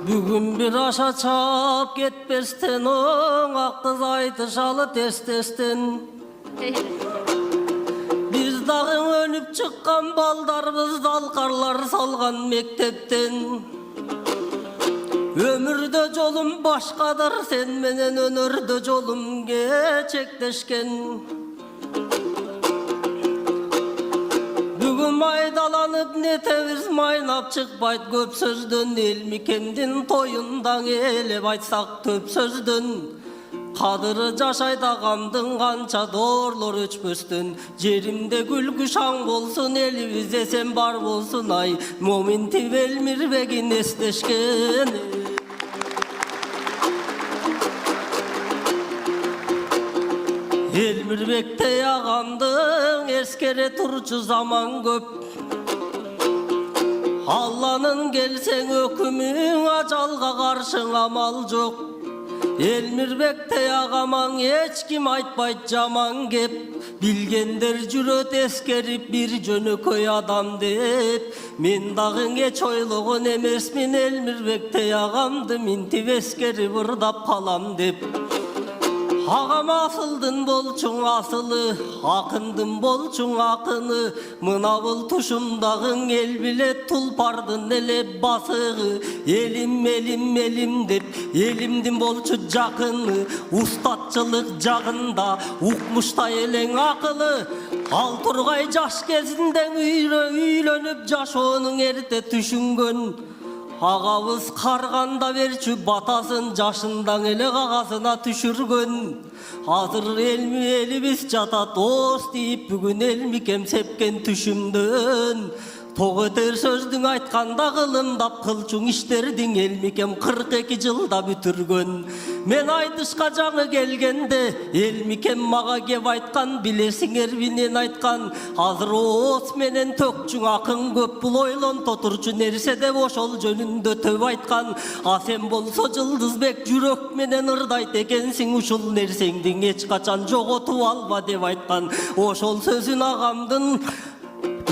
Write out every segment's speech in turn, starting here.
Bugün bir aşa çap ketpesten oң akkız aytışalı testesten. Biz dağın önüp çıkkan baldarımız dalkarlar salgan mektepten. Ömürde jolum başkadır sen menen önürde jolum geçekleşken. Bugün maydalanıp ne teviz maynap çıkbayt köp sözdün elmikemdin toyundan elep aytsak töp sözdün. Kadırı jaşayda gamdın kança doğrulur öçpöstün. Jerimde gülgü şaң bolsun elibizde sen bar bolsun ay. Mominti Elmirbegin esleşken. Elmirbekte yağandın eskere turçu zaman köp. Allah'ın gelsen ökümün ajalga karşın amal jok. Elmirbekte yağaman hiç kim aytpayt jaman gep. Bilgenler jüröt eskerip bir jönököy adam dep. Men dagı geç oylogon emesmin Elmirbekte yağamdı mintip eskerip ırdap kalam dep. Ağam asıldın bolçun asılı, akındın bolçun akını. Mınavıl tuşumdağın el bile tulpardın ele basığı. Elim elim elim dep, elimdin bolçu jakını. Ustatçılık jagında, ukmuşta eleň akılı. Al Turgay jaş kezinden üylönüp jaşoonun erте түшүнгөн. Ağabız karganda verçü batasın jaşından ele gagasına düşürgön. Hazır elmi elibis jata dost deyip bugün elmikem sepken düşümdön. Toğeter sözdün aytkanda kılımdap kılçun işlerdiň elmikem 42 жылda bütürgön. Men aytışka жаңы kelgende elmikem maga kep aytkan bilesiңер binen aytkan. Hazır oos menen tökçüň akın köp bul oylon toturçu nerседе ошол жөнүндө төp aytkan. A sen bolso Жылдызбек жүрөк menen ырдайт экенсиң ушул нерсеңди эч качан жоготуп алба деп aytkan. Ошол сөзүн агамдын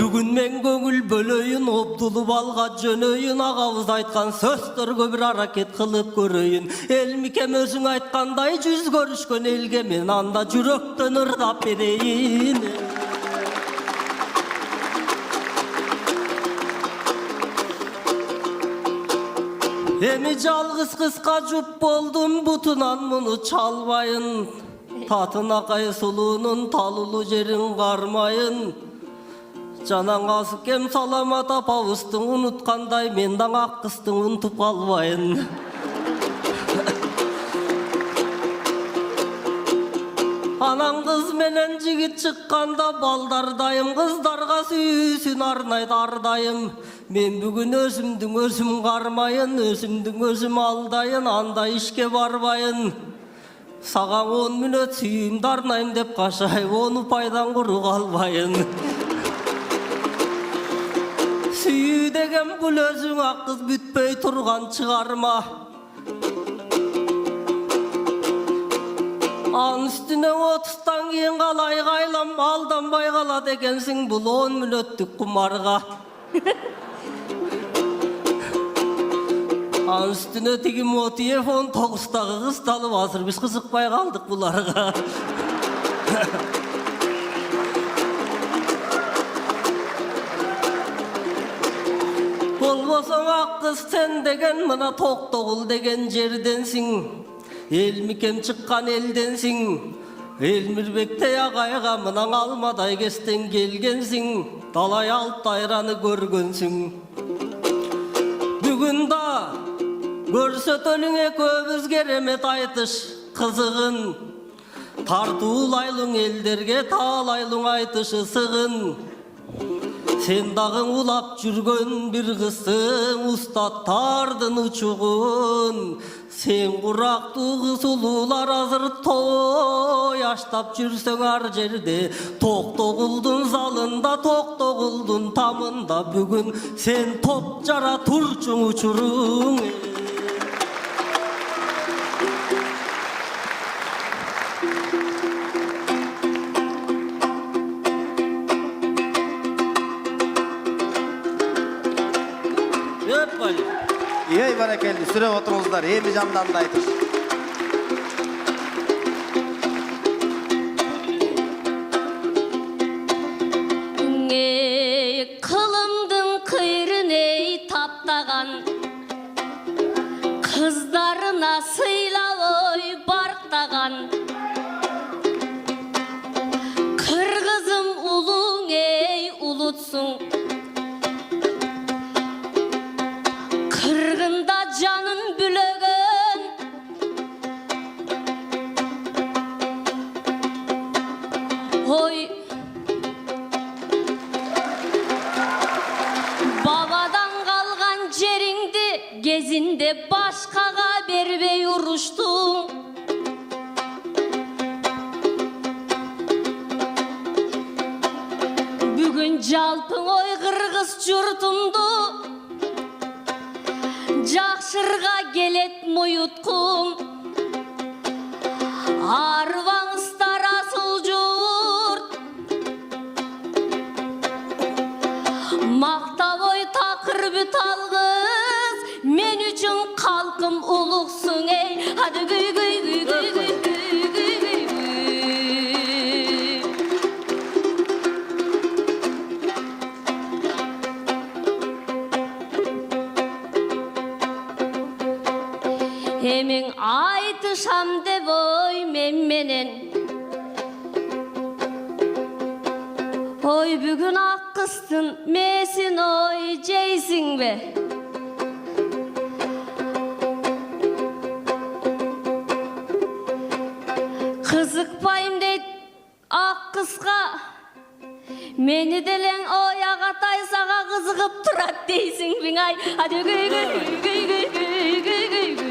Bugün men köngül bölöyün, obdulup alga jönöyün. Ağabız aytkan sözdörgö bir haraket kılıp göröyün. Elmikem özüň aytkanday жүз görüşkön elge men anda jürökten ırdap bereyin. Emi жалгыз kıska jup boldum butunan munu çalmayın. Tatına kaysulunun talulu jerin karmayın. Жанаң асып кем саламат апабыздың ұнытқандай мен даң ақ қыстың ұнтып қалбайын. Анаң қыз менен жігіт шыққанда балдардайым, қыздарға сүйсін арнайды ардайым. Мен бүгін өзімдің өзім қармайын, өзімдің өзім алдайын, анда ішке барбайын. Саған 10 минут сүйімді арнайым деп қашай, оны пайдан құру қалбайын. Сүйі деген бұл өзің аққыз бүтпей тұрған шығарма. Ан үстіне 30-тан кейін қалай қайлам алданбай қала дегенсің бұл 10 минуттық құмарға. Ан үстіне тегі мотиефон 9-тағы қыз талып асыр біз қызықпай қалдық бұларға. Болбосоң аққыз сен деген мына тоқтоғыл деген жерденсің. Элмикем чыққан елденсің. Элмирбекте ағайға мынаң алмадай кестен келгенсің. Далай алт айраны көргенсің. Бүгін да көрсөтөлүңе көп өзгеремет айтыш қызығын. Тартуулайлың елдерге таалайлың айтышы сығын. Sen dağın ulap жүргөн bir kızsın ustattardın uçuğun. Sen kuraqtı sulular hazır toy aştap жүрсөң ar jerde. Toqtoğuldun zalında toqtoğuldun tamında bugün sen top jara turçun uçurun. Ey barakelli, sürep oturuңуздар, эми жанданды айтыш. Kılımdın kıyrını taptagan, kızlarına sıyla oy barktagan. Kırgızım ulun ey ulutsun, kırgında canın bülögön. Oy babadan kalgan cerindi gezinde başkaga berbey uruştun. Bugün jalpın oy kırgız jurtumdu, jakşırga gelet moyutkum. Arvangstar asıl jurt, Maktaboy takır büt algız, men üçün kalkım uluksun ey. Hadi gıy gıy gıy gıy gıy gıy gıy gıy gıy. Hemen aytışam de boy memmenen. Oy bugün ak kıstın mesin oy ceysin be. Kızıkpayım deyt ak kızga, meni delen oy ağatay sağa kızıgıp turat deysin bin ay. Hadi gıy gıy gıy gıy gıy gıy gıy gıy.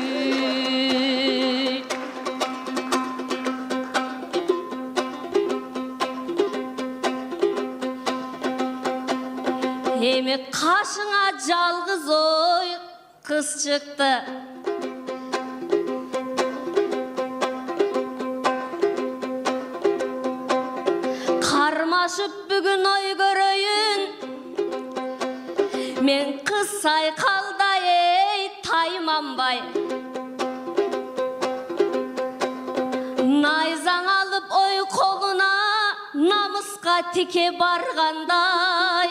Hemi kaşına жалгыз oy kız çıktı. Karmaşıp bugün oy göröyün, men kız saykalda ey Taymanbay. Nayzan alıp oy koluna, namuska tike barganday.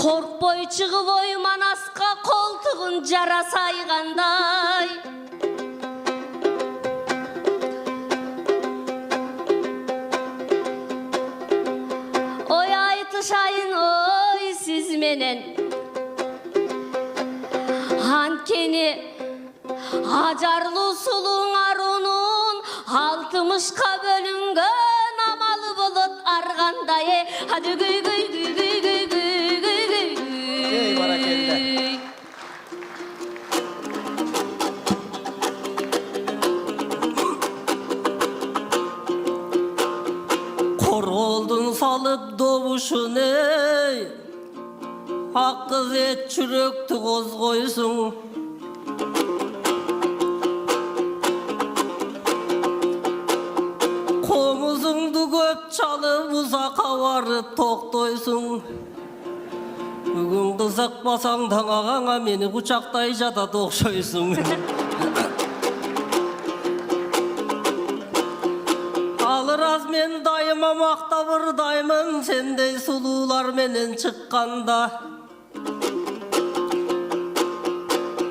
Korkboy çıgıp oy manaska, koltuğun jara sayganday. Oy aytışayın oy siz menen, hankeni ajarlı suluğun arunun, 60'ka bölüngen amalı bulut arganday. Hadi gıy gıy gıy gıy gıy gıy gıy gıy. Ey barakelli. Koroldun salıp doğuşun ey, ak kız et çüröktü koz koysun. Komuzundu köp çalıp uzaka varıp toktoysun. Bugün kızak basan tağağana meni kucaktayca da dokşoysun. Alır az men dayıma maktavır daymın, sendey sulular menen çıkkanda.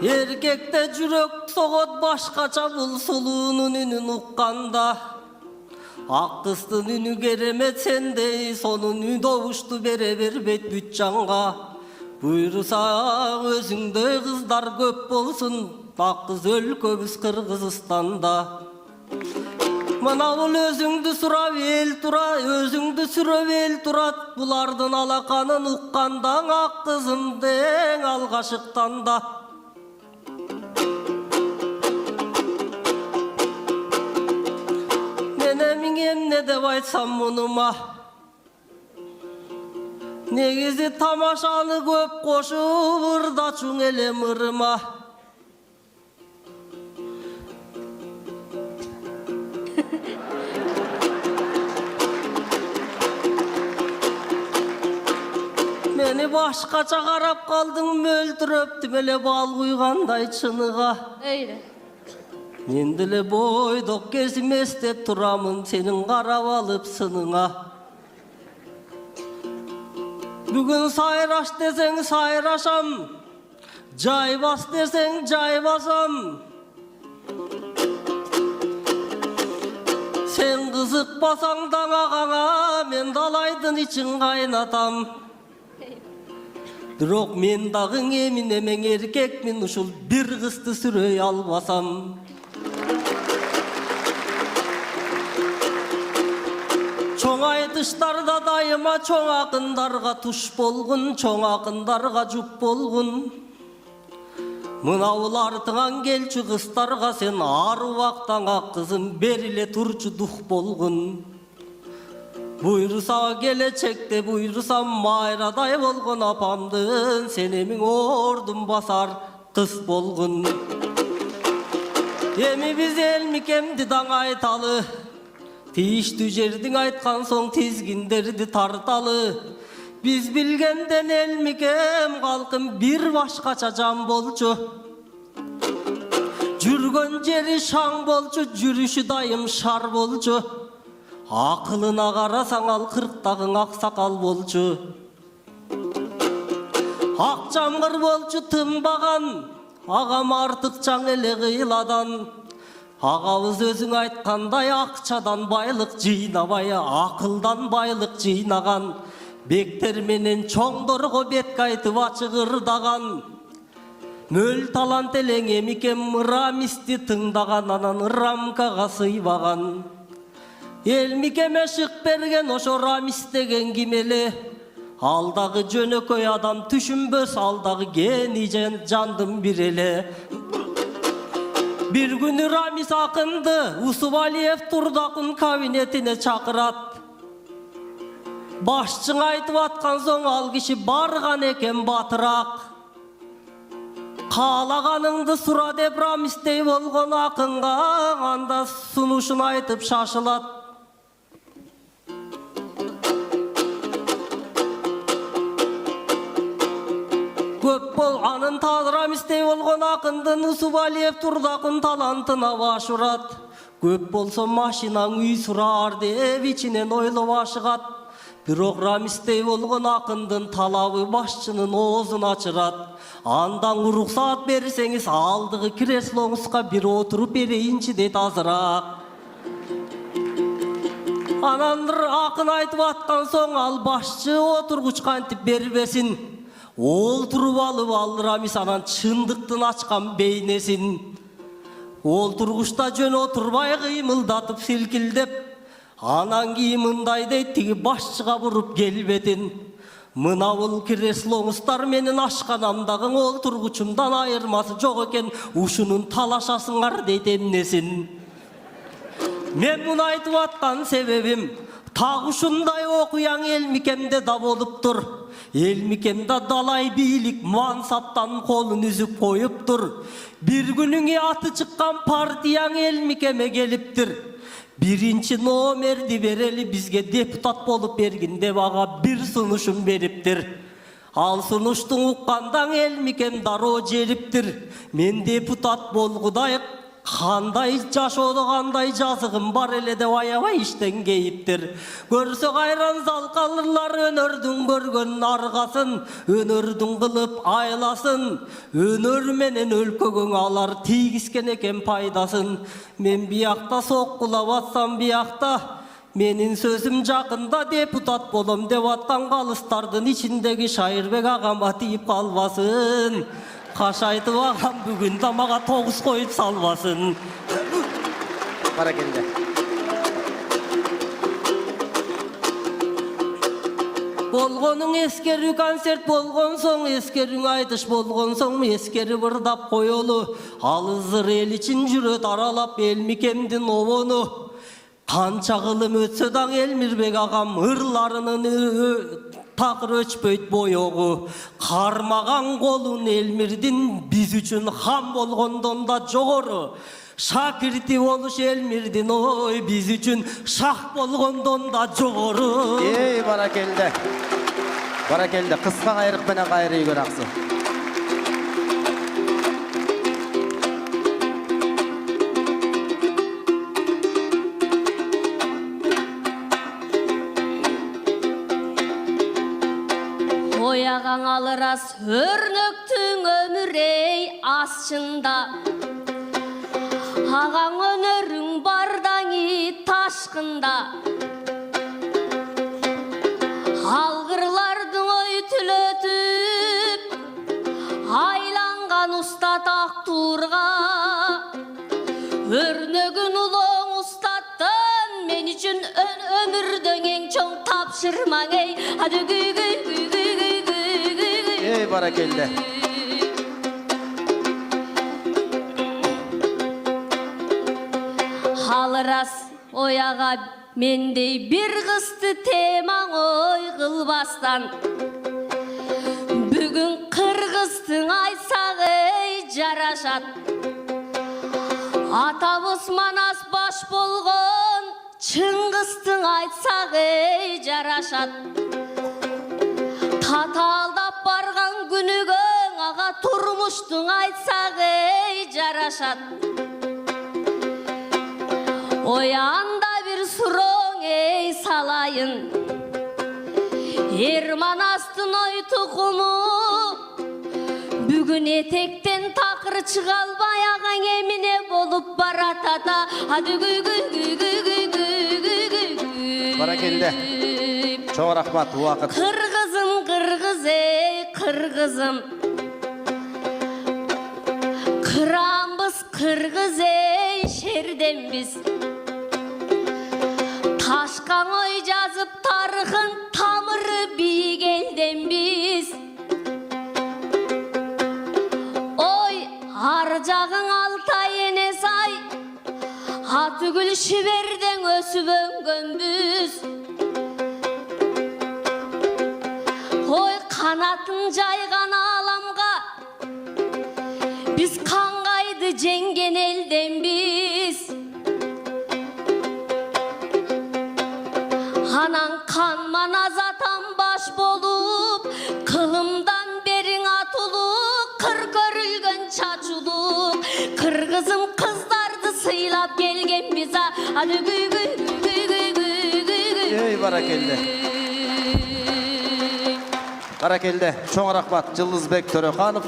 Erkekte jürök soğut başkaça bul suluğunun ünün ukkanda. Ak kıstın ünü geremet sendey, sonun ünü doğuştu bereber bet büt canğa. Buyursa özüngde kızlar köp bolsun, ak kız өлkөбүз Kırgızstanda. Mana bul özüngdü surap el tura, özüngdü süröp el turat. Bulardın alakanın uqqandan, ak kızım deň algaşıktan da. Menemingem ne dep aytsam munuma, negizi tamaşany köp koşup ırdaçuң elem ırıma. Meni башкача карап калдың мөлтүрөптүм эле бал куйгандай чыныга. Öyle. Мен деле бойдок кезим эстеп турамын сенин карап алып сыныңа. Бүгүн сайраш десең сайрашам, жай бас десең жай басам. Sen kızıkmasan dağağana, men dalayдын için kaynatam. Бирок мен дагы эмин эмең эркекмин, ушул бир кызды сүрөй албасам. Чоң айтыштарда дайыма чоң акындарга туш болгун, чоң акындарга жуп болгун. Мынау артыңан келчү кыздарга сен ар убактаңа кызым бериле турчу дух болгун. Буйруса келечекте буйрусам майрадай болгон апамдын, сен эмиң ордун басар кыз болгун. Эми биз элмикемди даң айталы, тийиштүү жердиң айткан соң тизгиндерди тарталы. Biz bilgenden elmikem kalkın bir başkaça can bolçu. Жүргөн jeri şang bolçu, жүрüşü dayım şar bolçu. Akılına karasan al kırktağın aksakal bolçu. Ak jamgır bolçu tınbagan, ağam artık can ele kıyıladan. Ağabız özün aytkanday akçadan baylık jıynabay, akıldan baylık jıynagan. Бектер менен чоңдорго бет кайтып ачыгырдаган. Мөл талант элең эмикем рамисти тыңдаган, анан рамкага сыйбаган. Элмикеме шык берген ошо рамис деген ким эле? Алдагы жөнөкөй адам түшүнбөс, алдагы гени жандын бир эле. Бир күнү рамис акынды Усубалиев Турдакун кабинетине чакырат. Başçın aytıp atkan soң al kişi bargan eken batırak. Kalaganыңды сура деп рамистей болгон акынга, анда сунушун айтып шашылат. Көп болганын рамистей болгон акындын Усубалиев Турдакун талантына баш урат. Көп болсо машинаң үй сурар деп ичинен ойлоп ашыгат. Бирок рамистей болгон акындын талабы башчынын оозун ачырат. Андан уруксаат берсеңиз алдыгы креслоңузга бир отуруп берейинчи дейт азыраак. Анан акын айтып аткан соң ал башчы отургуч кантип бербесин. Олтуруп алып ал рамис анан чындыктын ачкан бейнесин. Олтургучта жөн отурбай кыймылдатып силкилдеп, анан кийин мындай дейт, тиги башчыга буруп келбетин. Мына бул креслоңуздар менен ашканамдагы олтургучумдан айырмасы жок экен, ушунун талашасыңар дейт эмнесин. Мен муну айтып аткан себебим, так ушундай окуяң элмикемде да болуптур. Элмикемде далай бийлик мансаптан колун үзүп коюптур. Бир күнү аты чыккан партияң элмикеме келиптир. Birinci номерди берели бизге депутат болуп бергин деп ага бир сунушун бериптир. Ал сунуштун уккандан элмикем дароо желиптир. Мен депутат болгудай кандай жашоодо кандай жазыгым бар эле деп аябай иштен кейиптир. Көрсө кайран зал калырлар өнөрдүн көргөн аргасын, өнөрдүн кылып айласын, өнөр менен өлкөгө алар тийгизген экен пайдасын. Мен биякта соккулап атсам биякта, менин сөзүм жакында депутат болом деп аткан калыстардын ичиндеги Шайырбек агама тийип калбасын. Кашайтып агам бүгүн да мага 9 коюп салбасын. Баракелде. Болгонуң эскерүү концерт болгон соң, эскерүүң айтыш болгон соң, эскери бырдап коелу. Ал ызыр эл ичин жүрөт аралап элмикемдин обону. Канча кылым өтсө да Элмирбек агам ырларынын такыр өчпөйт боёгу. Кармаган колун Элмирдин биз үчүн хам болгондон да жогору. Шакирти болуш Элмирдин ой биз үчүн шах болгондон да жогору. Ey barakelde. Barakelde kıska gayrık menen gayrı үйgön aksı. Oyağan alırас өрнөктүң өмүрей асчында. Ағаң өнөрүң бардаңы ташқында. Алғырлардың ой түлөтүп, айланған ұстат ақтурға. Өрнөгүн улоң ұстаттын, мен үшін өмірдің ең чоң тапшырмаң ей. Hadi gü gü gü gü gü gü gü gü. Ey barakelde. Алырас ояға мендей бір қысты темаң ой қылбастан. Бүгін қырғыздың айсағы жарашат. Атабыз манас баш болған, Чыңғыстың айтсағы жарашат. Таталдап барған күнігің, аға тұрмыштың айтсағы жарашат. Ояңда бір сұрың ей салайын, Ерманастың ой тұқымы, бүгін етектен тақыр шығалбай ағаң еміне болып баратата. Hadi gü gü gü gü gü gü gü gü. Barakelde. Çok rahmat bu vakit. Kırgızım kırgız ey kırgızım. Kırambız kırgız ey şerden biz. Taşkan oy жазып тарихын тамыры биік елден біз. Ой, ар жағың Алтай енес ай, Атүгіл шіберден өсіп өңгөнбіз. Ой, қанатын жайған аламға, біз қанғайды жеңген елден біз. Анан қанман азатан баш болып, қылымдан берің атылып, қыр көрілген чачылып. Қырғызым қыздарды сыйлап келген біза. Hadi gü gü gü gü gü gü gü gü. Ey barakelde. Barakelde. Çok rahmat Yıldızbek Törökanov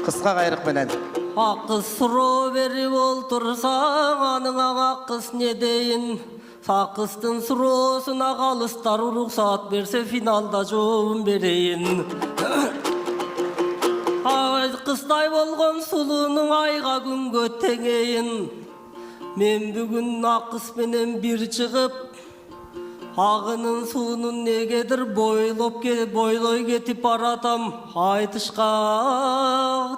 kıska gayrık menen. Аққыз сұрау беріп олтырсаң, аныңа аққыз не дейін? Сақыстың сұраусына қалыстар рұқсат берсе, финалда жауын берейін. Қыстай болған сұлының айға күнге теңейін. Мен бүгін аққыспенен бір шығып, ағының суының негедір бойлой кетіп баратам. Айтышқа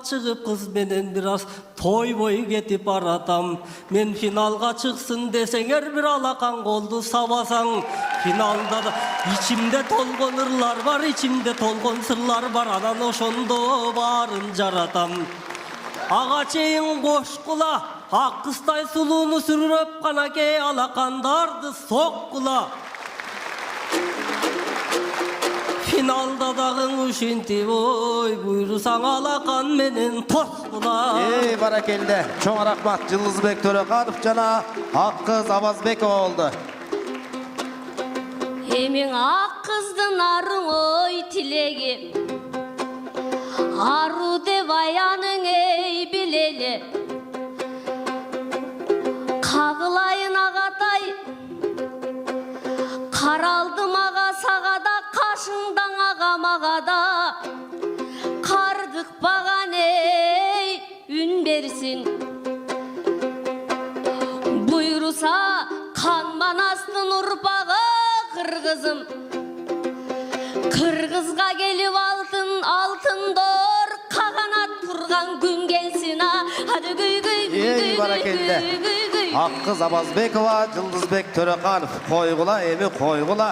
шығып қызбенен біраз той бой кетіп баратам. Мен финалға шықсын десеңер, бір алақан қолды сабасаң. Финалда да içimde толған ырлар бар, içimde толған сырлар бар. Анан ошондо барын жаратам. Аға чейін қош құла, аққыстай сұлуны сүріп қанакей алақандарды соққыла. Финалда дағың үшінті ой, бұйрысаң алақан менен тосқыла. Ey barakelde. Çok rahmat Yıldızbek Törökanov жана Аққыз Абазбекова oldu. Емен аққыздың арың ой тілегі, ару деп аяның ей білелі. Қағылайын ағатай, қаралдым аға сағада, қашыңдан ағам ағада. Қардық баған ей үн берсін, бұйырса қанманастың ұрпағы қырғызым. Қырғызға келіп алтын дор қағанат тұрған күн келсін. Hadi gü gü gü Ey barakelde. gü gü. Аққыз Абазбекова, Yıldızbek Törökanov. Қойғыла, еми қойғыла.